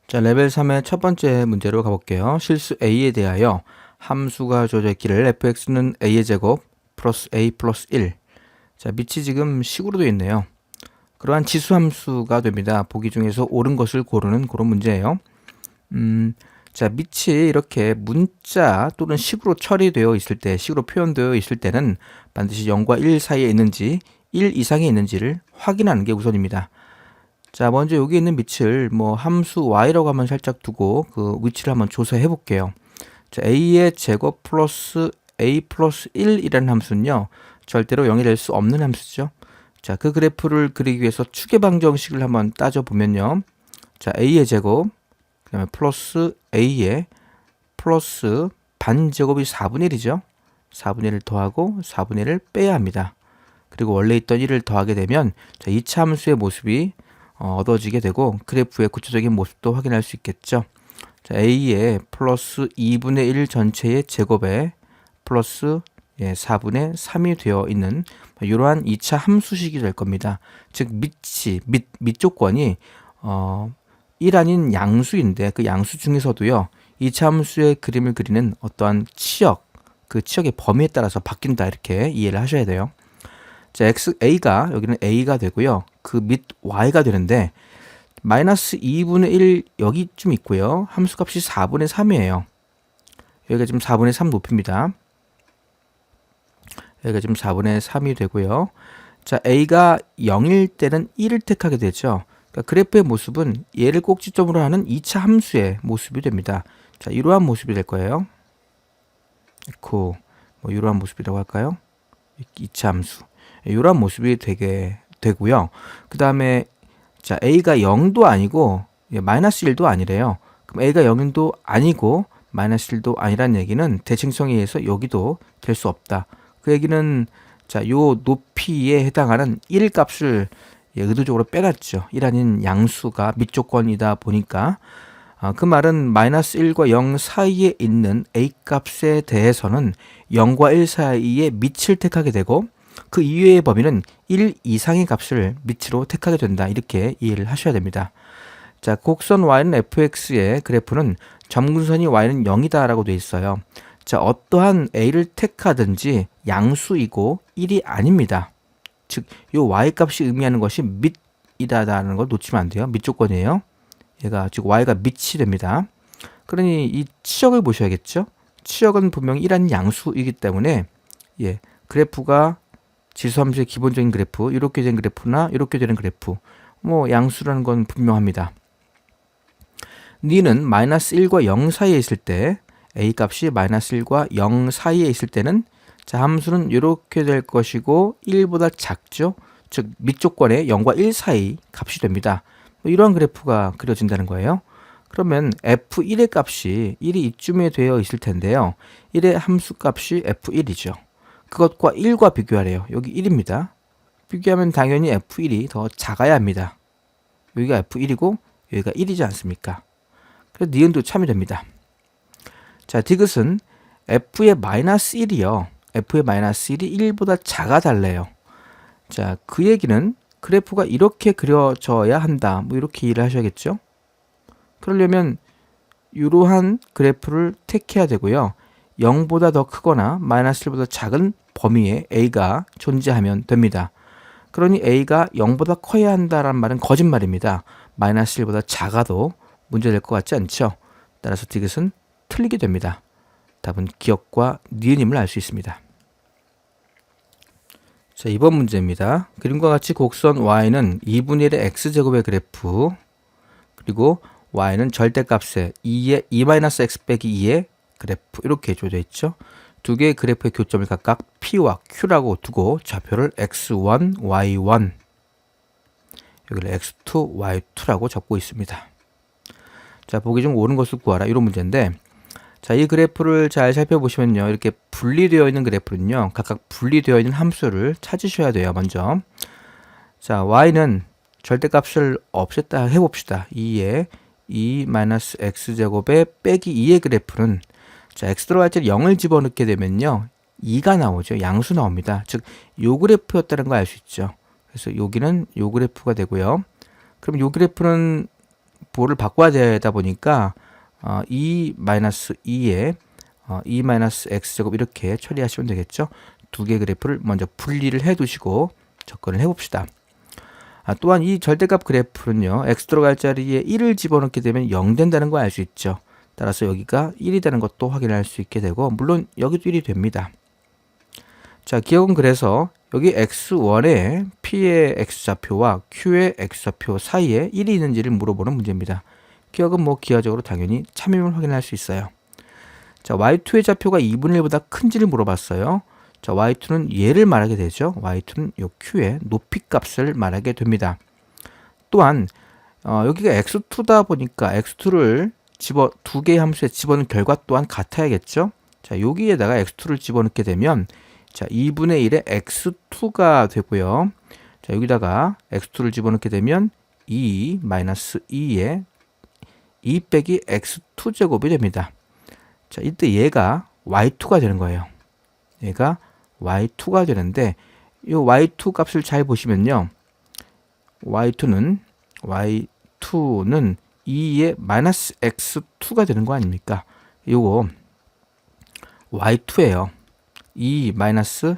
자, 레벨 3의 첫 번째 문제로 가볼게요. 실수 a에 대하여 함수가 주어져 있기를 fx는 a의 제곱 플러스 a 플러스 1. 자, 밑이 지금 식으로 되어 있네요. 그러한 지수 함수가 됩니다. 보기 중에서 옳은 것을 고르는 그런 문제예요. 자, 밑이 이렇게 문자 또는 식으로 처리되어 있을 때, 식으로 표현되어 있을 때는 반드시 0과 1 사이에 있는지 1 이상에 있는지를 확인하는 게 우선입니다. 자, 먼저 여기 있는 밑을 뭐 함수 y라고 한번 살짝 두고 그 위치를 한번 조사해 볼게요. 자, a의 제곱 플러스 a 플러스 1이라는 함수는요, 절대로 0이 될 수 없는 함수죠. 자, 그 그래프를 그리기 위해서 추계 방정식을 한번 따져 보면요. 자, a의 제곱, 그 다음에 플러스 a의 플러스 반제곱이 4분의 1이죠. 4분의 1을 더하고 4분의 1을 빼야 합니다. 그리고 원래 있던 1을 더하게 되면 자, 2차 함수의 모습이 얻어지게 되고 그래프의 구체적인 모습도 확인할 수 있겠죠. 자, a의 플러스 2분의 1 전체의 제곱에 플러스 4분의 3이 되어 있는 이러한 2차 함수식이 될 겁니다. 즉 밑 조건이 1 아닌 양수인데 그 양수 중에서도요 2차 함수의 그림을 그리는 어떠한 치역, 그 치역의 범위에 따라서 바뀐다, 이렇게 이해를 하셔야 돼요. 자, a가 여기는 a가 되고요. 그 밑 y가 되는데 마이너스 2분의 1 여기쯤 있고요. 함수값이 4분의 3이에요. 여기가 지금 4분의 3 높이입니다. 여기가 지금 4분의 3이 되고요. 자, a가 0일 때는 1을 택하게 되죠. 그러니까 그래프의 모습은 얘를 꼭지점으로 하는 2차 함수의 모습이 됩니다. 자, 이러한 모습이 될 거예요. 뭐 이러한 모습이라고 할까요? 2차 함수. 이러한 모습이 되고요. 그 다음에 자, a가 0도 아니고 마이너스 1도 아니래요. 그럼 a가 0도 아니고 마이너스 1도 아니란 얘기는 대칭성에 의해서 여기도 될 수 없다. 그 얘기는 자, 요 높이에 해당하는 1 값을 의도적으로 빼놨죠. 1 아닌 양수가 밑조건이다 보니까 그 말은 마이너스 1과 0 사이에 있는 a 값에 대해서는 0과 1 사이에 밑을 택하게 되고 그 이외의 범위는 1 이상의 값을 밑으로 택하게 된다, 이렇게 이해를 하셔야 됩니다. 자, 곡선 y는 fx의 그래프는 점근선이 y는 0이다 라고 되어 있어요. 자, 어떠한 a를 택하든지 양수이고 1이 아닙니다. 즉, 이 y 값이 의미하는 것이 밑이다라는 걸 놓치면 안 돼요. 밑 조건이에요. 얘가 즉 y가 밑이 됩니다. 그러니 이 치역을 보셔야겠죠. 치역은 분명히 1한 양수이기 때문에 그래프가 지수함수의 기본적인 그래프, 이렇게 된 그래프나 이렇게 되는 그래프, 뭐 양수라는 건 분명합니다. 니는 마이너스 1과 0 사이에 있을 때 a 값이 마이너스 1과 0 사이에 있을 때는 자, 함수는 이렇게 될 것이고 1보다 작죠. 즉 밑조건에 0과 1 사이 값이 됩니다. 이러한 그래프가 그려진다는 거예요. 그러면 f1의 값이 1이 이쯤에 되어 있을 텐데요. 1의 함수 값이 f1이죠. 그것과 1과 비교하래요. 여기 1입니다. 비교하면 당연히 f1이 더 작아야 합니다. 여기가 f1이고 여기가 1이지 않습니까? 그래서 니은도 참여됩니다. 자, 디귿은 f의 마이너스 1이요. f의 마이너스 1이 1보다 작아달래요. 자, 그 얘기는 그래프가 이렇게 그려져야 한다, 뭐 이렇게 이해를 하셔야겠죠. 그러려면 이러한 그래프를 택해야 되고요. 0보다 더 크거나 마이너스 1보다 작은 범위에 a가 존재하면 됩니다. 그러니 a가 0보다 커야 한다는 말은 거짓말입니다. 마이너스 1보다 작아도 문제될 것 같지 않죠? 따라서 디귿은 틀리게 됩니다. 답은 기역과 니은임을 알 수 있습니다. 자, 이번 문제입니다. 그림과 같이 곡선 y는 2분의 1의 x제곱의 그래프, 그리고 y는 절대값의 2-x 빼기 2의 그래프, 이렇게 주어져 있죠. 두 개의 그래프의 교점을 각각 P와 Q라고 두고 좌표를 X1, Y1, 여기를 X2, Y2라고 적고 있습니다. 자, 보기 중 옳은 것을 구하라, 이런 문제인데, 자, 이 그래프를 잘 살펴보시면요, 이렇게 분리되어 있는 그래프는요, 각각 분리되어 있는 함수를 찾으셔야 돼요. 먼저 자, y는 절대값을 없앴다 해봅시다. 2의 2-x제곱에 빼기 2의 그래프는 자, x 들어갈 때 0을 집어넣게 되면요 2가 나오죠. 양수 나옵니다. 즉, 요 그래프였다는 걸 알 수 있죠. 그래서 여기는 요 그래프가 되고요. 그럼 요 그래프는 부호를 바꿔야 되다 보니까 2-2에 2-x제곱 이렇게 처리하시면 되겠죠. 두 개 그래프를 먼저 분리를 해 두시고 접근을 해 봅시다. 또한 이 절대값 그래프는요, x 들어갈 자리에 1을 집어넣게 되면 0 된다는 거 알 수 있죠. 따라서 여기가 1이 되는 것도 확인할 수 있게 되고, 물론 여기도 1이 됩니다. 자, 기억은 그래서 여기 x1에 p의 x좌표와 q의 x좌표 사이에 1이 있는지를 물어보는 문제입니다. 기억은 뭐 기하적으로 당연히 참임을 확인할 수 있어요. 자, y2의 좌표가 2분의 1보다 큰지를 물어봤어요. 자, y2는 얘를 말하게 되죠. y2는 요 q의 높이 값을 말하게 됩니다. 또한 여기가 x2다 보니까 x2를 두 개의 함수에 집어넣은 결과 또한 같아야겠죠. 자, 여기에다가 x2를 집어넣게 되면 자, 2분의 1의 x2가 되고요. 자, 여기다가 x2를 집어넣게 되면 2-2의 2 빼기 x2 제곱이 됩니다. 자, 이때 얘가 y2가 되는 거예요. 얘가 y2가 되는데 이 y2 값을 잘 보시면요. y2는 2의 마이너스 x2가 되는 거 아닙니까? 요거 y2예요. 2 마이너스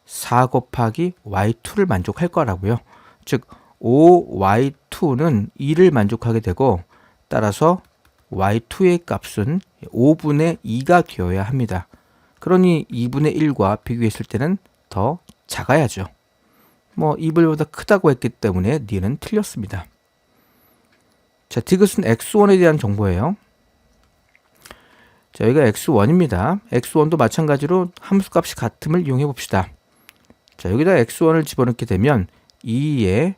4 곱하기 y2를 만족할 거라고요. 즉 5y2는 2를 만족하게 되고 따라서 y2의 값은 5분의 2가 되어야 합니다. 그러니 2분의 1과 비교했을 때는 더 작아야죠. 뭐 2분보다 크다고 했기 때문에 니은 틀렸습니다. 자, 디귿은 x1에 대한 정보예요. 자, 여기가 x1입니다. x1도 마찬가지로 함수값이 같음을 이용해 봅시다. 자, 여기다 x1을 집어넣게 되면 2에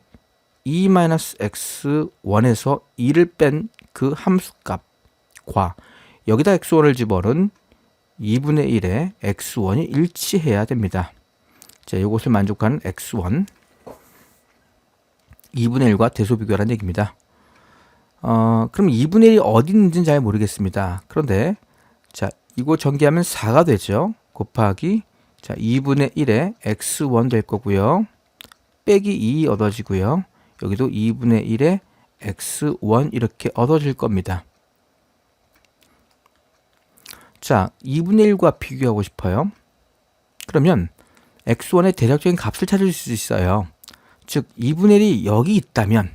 2-x1에서 2를 뺀 그 함수값과 여기다 x1을 집어넣은 2분의 1에 x1이 일치해야 됩니다. 자, 이것을 만족하는 x1 2분의 1과 대소 비교라는 얘기입니다. 그럼 2분의 1이 어디 있는지는 잘 모르겠습니다. 그런데 자, 이거 전개하면 4가 되죠. 곱하기 자, 2분의 1에 x1 될 거고요. 빼기 2 얻어지고요. 여기도 2분의 1에 x1 이렇게 얻어질 겁니다. 자, 2분의 1과 비교하고 싶어요. 그러면 x1의 대략적인 값을 찾을 수 있어요. 즉 2분의 1이 여기 있다면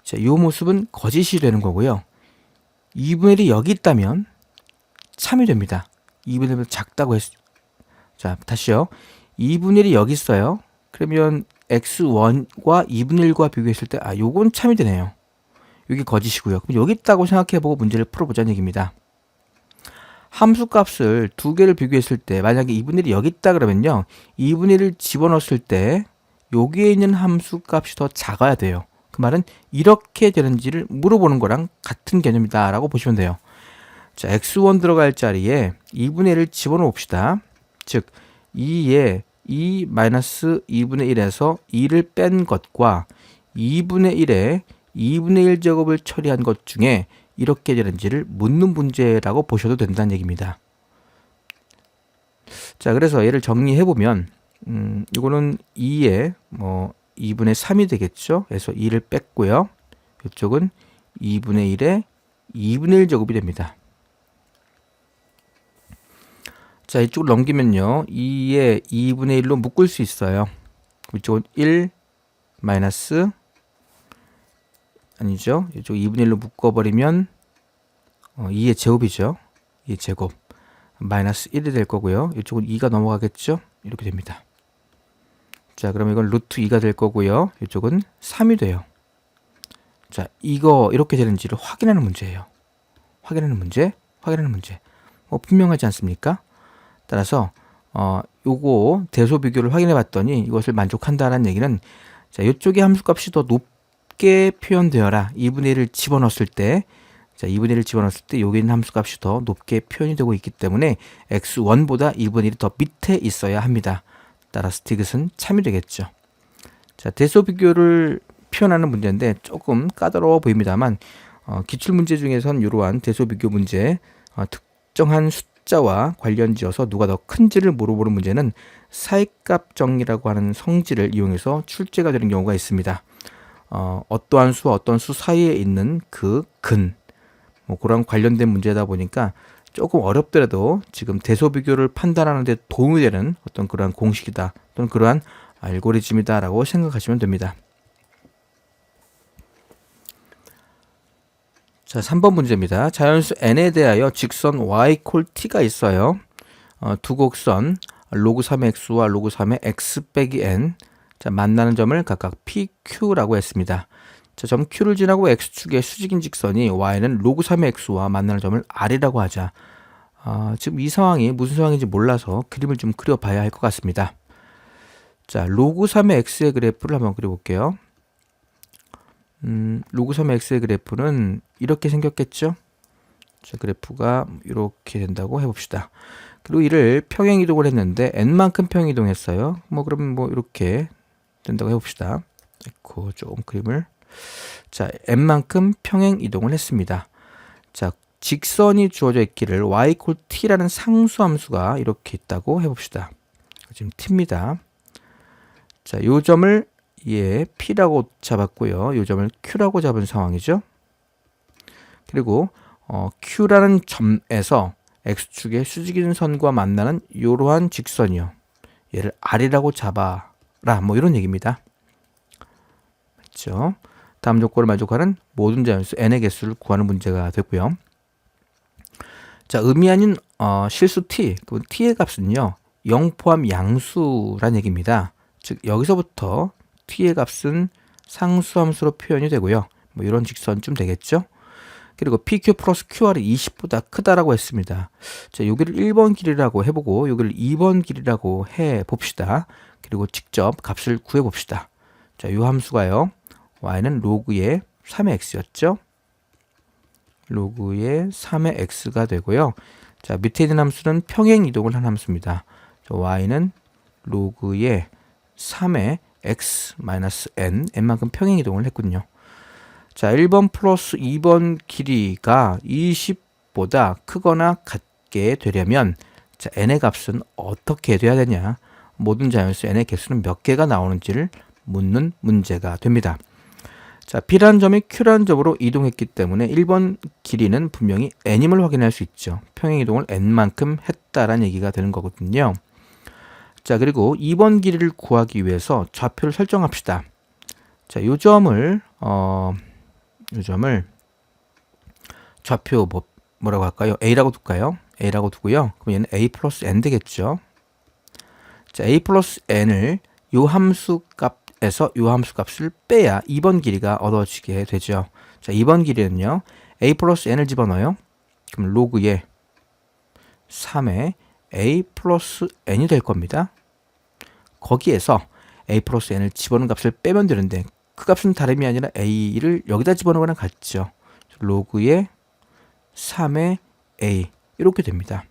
자, 이 모습은 거짓이 되는 거고요. 2분의 1이 여기 있다면 참이 됩니다. 2분의 1보다 작다고 했죠. 자, 다시요. 2분의 1이 여기 있어요. 그러면 x1과 2분의 1과 비교했을 때 요건 참이 되네요. 여기 거짓이고요. 그럼 여기 있다고 생각해보고 문제를 풀어보자는 얘기입니다. 함수값을 두 개를 비교했을 때 만약에 2분의 1이 여기 있다 그러면요. 2분의 1을 집어넣었을 때 여기에 있는 함수값이 더 작아야 돼요. 그 말은 이렇게 되는지를 물어보는 거랑 같은 개념이다 라고 보시면 돼요. 자, x1 들어갈 자리에 2분의 1을 집어넣어 봅시다. 즉 2에 2-2분의 1에서 2를 뺀 것과 2분의 1에 2분의 1제곱을 처리한 것 중에 이렇게 되는지를 묻는 문제라고 보셔도 된다는 얘기입니다. 자, 그래서 얘를 정리해 보면 이거는 2에 2분의 3이 되겠죠. 그래서 2를 뺐고요. 이쪽은 2분의 1에 2분의 1제곱이 됩니다. 자, 이쪽으로 넘기면요. 2에 2분의 1로 묶을 수 있어요. 이쪽은 1 마이너스 아니죠. 이쪽 2분의 1로 묶어버리면 2의 제곱이죠. 2의 제곱 마이너스 1이 될 거고요. 이쪽은 2가 넘어가겠죠. 이렇게 됩니다. 자, 그럼 이건 루트 2가 될 거고요. 이쪽은 3이 돼요. 자, 이거 이렇게 되는지를 확인하는 문제예요. 확인하는 문제. 분명하지 않습니까? 따라서 요거 대소 비교를 확인해 봤더니 이것을 만족한다라는 얘기는 자, 이쪽의 함수값이 더 높게 표현되어라. 2분의 1을 집어넣었을 때 자, 2분의 1을 집어넣었을 때 여기 있는 함수값이 더 높게 표현이 되고 있기 때문에 x1보다 2분의 1이 더 밑에 있어야 합니다. 따라서 디귿은 참이 되겠죠. 자, 대소 비교를 표현하는 문제인데 조금 까다로워 보입니다만 기출문제 중에선 이러한 대소 비교 문제 특정한 숫자와 관련지어서 누가 더 큰지를 물어보는 문제는 사이값 정리라고 하는 성질을 이용해서 출제가 되는 경우가 있습니다. 어떠한 수와 어떤 수 사이에 있는 그 근, 뭐 그런 관련된 문제다 보니까 조금 어렵더라도 지금 대소비교를 판단하는 데 도움이 되는 어떤 그러한 공식이다 또는 그러한 알고리즘이다 라고 생각하시면 됩니다. 자, 3번 문제입니다. 자연수 n에 대하여 직선 y 콜 t가 있어요. 두 곡선 로그 3의 x와 로그 3의 x 빼기 n, 자, 만나는 점을 각각 pq라고 했습니다. 자, 점 q를 지나고 x축의 수직인 직선이 y는 로그 3의 x와 만나는 점을 r이라고 하자. 지금 이 상황이 무슨 상황인지 몰라서 그림을 좀 그려봐야 할 것 같습니다. 자, 로그 3의 x의 그래프를 한번 그려볼게요. 로그 3의 x의 그래프는 이렇게 생겼겠죠? 자, 그래프가 이렇게 된다고 해봅시다. 그리고 이를 평행이동을 했는데 n만큼 평행이동했어요. 뭐 그러면 뭐 이렇게 된다고 해봅시다. 좀 그림을, 자, n만큼 평행이동을 했습니다. 자, 직선이 주어져 있기를 y 콜 t라는 상수함수가 이렇게 있다고 해봅시다. 지금 t입니다. 자, 요 점을 p라고 잡았고요. 요 점을 q라고 잡은 상황이죠. 그리고 q라는 점에서 x축의 수직인 선과 만나는 이러한 직선이요. 얘를 r이라고 잡아라. 뭐 이런 얘기입니다. 맞죠? 다음 조건을 만족하는 모든 자연수 n의 개수를 구하는 문제가 되고요. 자, 의미 아닌 실수 t, 그 t의 값은요, 0 포함 양수란 얘기입니다. 즉 여기서부터 t의 값은 상수함수로 표현이 되고요. 뭐 이런 직선쯤 되겠죠. 그리고 pq 플러스 qr이 20보다 크다라고 했습니다. 자, 여기를 1번 길이라고 해보고 여기를 2번 길이라고 해봅시다. 그리고 직접 값을 구해봅시다. 자, 이 함수가요, y는 로그의 3의 x였죠. 로그의 3의 x가 되고요. 자, 밑에 있는 함수는 평행 이동을 한 함수입니다. 자, y는 로그의 3의 x 마이너스 n만큼 평행 이동을 했군요. 자, 1번 플러스 2번 길이가 20보다 크거나 같게 되려면, 자, n의 값은 어떻게 돼야 되냐? 모든 자연수 n의 개수는 몇 개가 나오는지를 묻는 문제가 됩니다. 자, P라는 점이 Q라는 점으로 이동했기 때문에 1번 길이는 분명히 n임을 확인할 수 있죠. 평행이동을 n만큼 했다라는 얘기가 되는 거거든요. 자, 그리고 2번 길이를 구하기 위해서 좌표를 설정합시다. 자, 요 점을 좌표 뭐라고 할까요? A라고 둘까요? A라고 두고요. 그럼 얘는 A 플러스 N 되겠죠. 자, A 플러스 N을 요 함수 값에서 요 함수 값을 빼야 2번 길이가 얻어지게 되죠. 자, 2번 길이는요, A 플러스 N을 집어넣어요. 그럼 로그의 3의 A 플러스 N이 될 겁니다. 거기에서 A 플러스 N을 집어넣은 값을 빼면 되는데 그 값은 다름이 아니라 A를 여기다 집어넣은 거랑 같죠. 로그의 3의 A 이렇게 됩니다.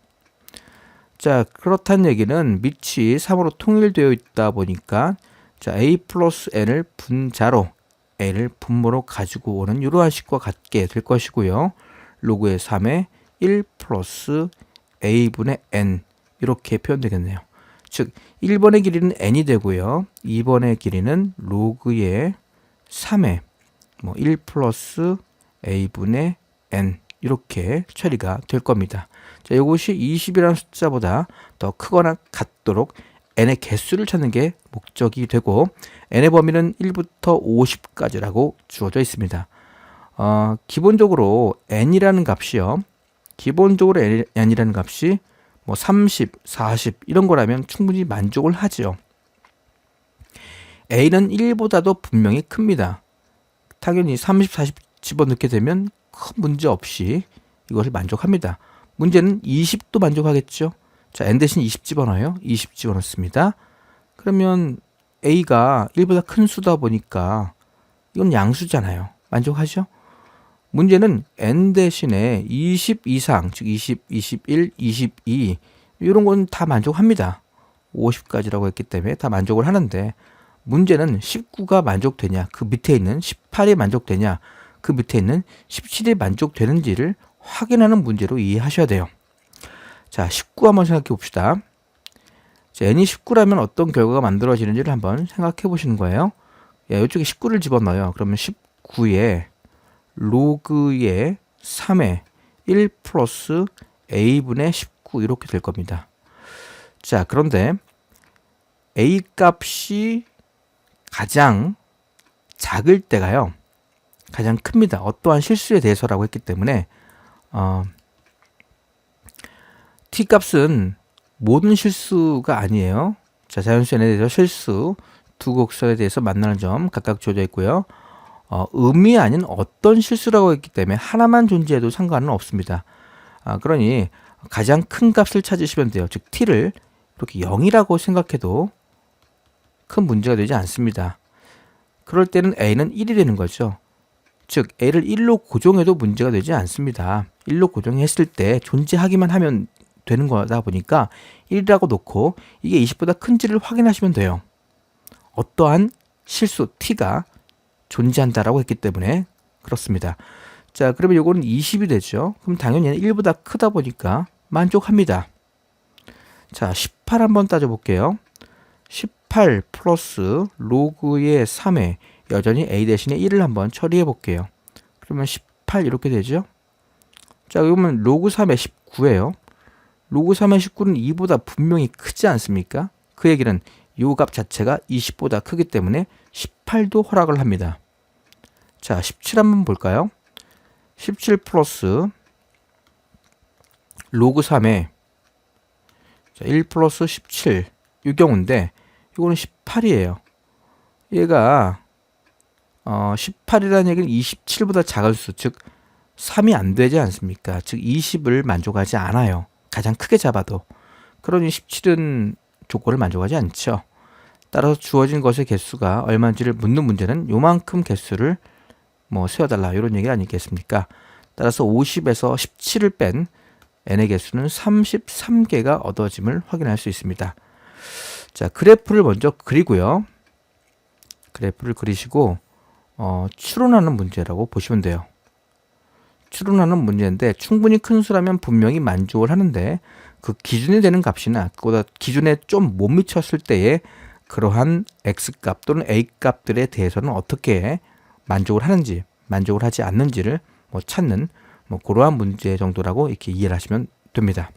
자, 그렇다는 얘기는 밑이 3으로 통일되어 있다 보니까, 자, A 플러스 N을 분자로 A를 분모로 가지고 오는 이러한 식과 같게 될 것이고요. 로그의 3의 1 플러스 A분의 N 이렇게 표현되겠네요. 즉 1번의 길이는 N이 되고요. 2번의 길이는 로그의 3의 1 플러스 A분의 N 이렇게 처리가 될 겁니다. 자, 이것이 20이라는 숫자보다 더 크거나 같도록 n의 개수를 찾는 게 목적이 되고, n의 범위는 1부터 50까지라고 주어져 있습니다. 기본적으로 n이라는 값이요, 기본적으로 n이라는 값이 30, 40 이런 거라면 충분히 만족을 하죠. a는 1보다도 분명히 큽니다. 당연히 30, 40 집어넣게 되면 큰 문제 없이 이것을 만족합니다. 문제는 20도 만족하겠죠. 자, n 대신 20 집어넣어요. 20 집어넣습니다. 그러면 a가 1보다 큰 수다 보니까 이건 양수잖아요. 만족하죠? 문제는 n 대신에 20 이상, 즉 20, 21, 22 이런 건 다 만족합니다. 50까지라고 했기 때문에 다 만족을 하는데, 문제는 19가 만족되냐, 그 밑에 있는 18이 만족되냐, 그 밑에 있는 17이 만족되는지를 확인하는 문제로 이해하셔야 돼요. 자, 19 한번 생각해 봅시다. 자, n이 19라면 어떤 결과가 만들어지는지를 한번 생각해 보시는 거예요. 이쪽에 19를 집어넣어요. 그러면 19에 로그의 3의 1 플러스 a분의 19 이렇게 될 겁니다. 자, 그런데 a 값이 가장 작을 때가요, 가장 큽니다. 어떠한 실수에 대해서라고 했기 때문에 t 값은 모든 실수가 아니에요. 자, 자연수에 대해서 실수 두 곡선에 대해서 만나는 점 각각 주어져 있고요. 의미 아닌 어떤 실수라고 했기 때문에 하나만 존재해도 상관은 없습니다. 그러니 가장 큰 값을 찾으시면 돼요. 즉 t를 이렇게 0이라고 생각해도 큰 문제가 되지 않습니다. 그럴 때는 a는 1이 되는 거죠. 즉 a를 1로 고정해도 문제가 되지 않습니다. 1로 고정했을 때 존재하기만 하면 되는 거다 보니까 1이라고 놓고 이게 20보다 큰지를 확인하시면 돼요. 어떠한 실수 t가 존재한다라고 했기 때문에 그렇습니다. 자, 그러면 요거는 20이 되죠. 그럼 당연히 얘는 1보다 크다 보니까 만족합니다. 자, 18 한번 따져볼게요. 18 플러스 로그의 3에 여전히 a 대신에 1을 한번 처리해 볼게요. 그러면 18 이렇게 되죠. 자, 그러면 로그 3의 19예요. 로그 3의 19는 2보다 분명히 크지 않습니까? 그 얘기는 이 값 자체가 20보다 크기 때문에 18도 허락을 합니다. 자, 17 한번 볼까요? 17 플러스 로그 3의 1 플러스 17 이 경우인데 이거는 18이에요. 얘가 18이라는 얘기는 27보다 작을 수, 즉 3이 안 되지 않습니까? 즉 20을 만족하지 않아요. 가장 크게 잡아도. 그러니 17은 조건을 만족하지 않죠. 따라서 주어진 것의 개수가 얼마인지를 묻는 문제는 요만큼 개수를 세워달라 이런 얘기 아니겠습니까? 따라서 50에서 17을 뺀 n의 개수는 33개가 얻어짐을 확인할 수 있습니다. 자, 그래프를 먼저 그리고요. 그래프를 그리시고 추론하는 문제라고 보시면 돼요. 추론하는 문제인데 충분히 큰 수라면 분명히 만족을 하는데 그 기준이 되는 값이나 그보다 기준에 좀 못 미쳤을 때에 그러한 x값 또는 a값들에 대해서는 어떻게 만족을 하는지 만족을 하지 않는지를 찾는 그러한 문제 정도라고 이렇게 이해를 하시면 됩니다.